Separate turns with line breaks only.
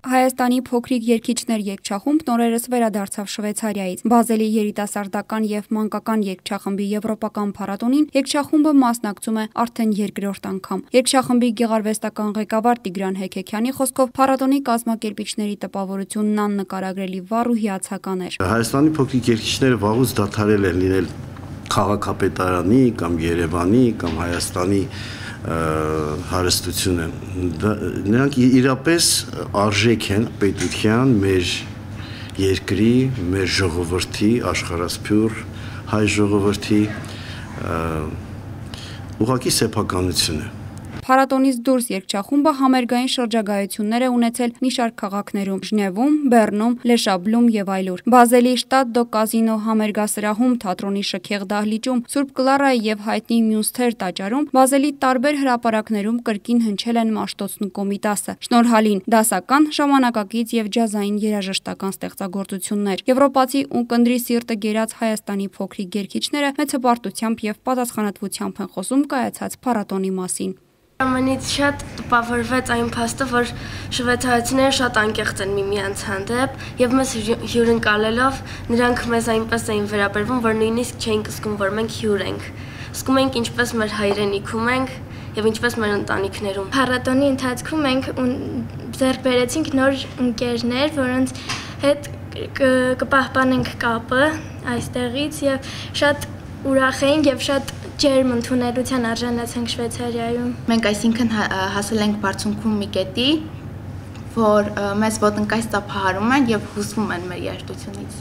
Հայաստանի փոքրիկ երգիչներ երգչախումբն օրերս վերադարձավ Շվեյցարիայից։ Բազելի երիտասարդական եւ մանկական երգչախմբի եվրոպական փառատոնին երգչախումբը մասնակցում է արդեն երկրորդ անգամ։ Երգչախմբի գեղարվեստական ղեկավար Տիգրան Հեքեքյանի խոսքով փառատոնի կազմակերպիչների տպավորությունն աննկարագրելի վառ ու հիացական էր։
Հայաստանի փոքրիկ երգիչները վաղուց դադարել են լինել քաղաքապետարանի կամ Երևանի կամ Հայաստանի հարստությունը, նրանք իրապես արժեք են պետության, մեր երկրի, մեր ժողովրդի, աշխարհասփյուռ հայ ժողովրդի ուղղակի սեփականություն է։
Փառատոնից դուրս երգչախումբը համերգային շրջագայություններ է ունեցել մի շարք քաղաքներում՝ Ժնևում, Բեռնում, Լեշաբլում եւ այլուր։ Բազելի Շտադ դո Կազինո համերգասրահում, թատրոնի շքեղ դահլիճում, Սուրբ Կլարայի եւ հայտնի Մյունստեր տաճարում, Բազելի տարբեր հրապարակներում կրկին հնչել են Մաշտոցն ու Կոմիտասը։ Շնորհալին դասական, ժամանակակից եւ ջազային երաժշտական ստեղծագործություններ։ Եվրոպացի ունկնդրի սիրտը գերած Հայաստանի փոքրիկ երգիչները մեծ հպարտությամբ եւ պատասխանատվությամբ են խոսում կայացած փառատոնի մասին։
Ամենից շատ տպավորվեց այն փաստը, որ շվեյցարացիները շատ անկեղծ են միմյանց հանդեպ եւ մեզ հյուրընկալելով նրանք մեզ այնպես էին վերաբերվում, որ նույնիսկ չէինք զգում, որ մենք հյուր ենք։ Զգում ենք ինչպես մեր հայրենիքում ենք եւ ինչպես մեր ընտանիքներում։
Փառատոնի ընթացքում մենք ձեռք բերեցինք նոր ընկերներ, որոնց հետ կպահպանենք կապը այստեղից եւ շատ ուրախ էինք եւ շատ ջերմ ընդունելության արժանացանք Շվեյցարիայում։
Մենք այսինքն հասել ենք բարձունքում մի կետի, որ մեզ ոտնկայս ծափահարում են եւ հուսվում են մեր երաժշտությունից։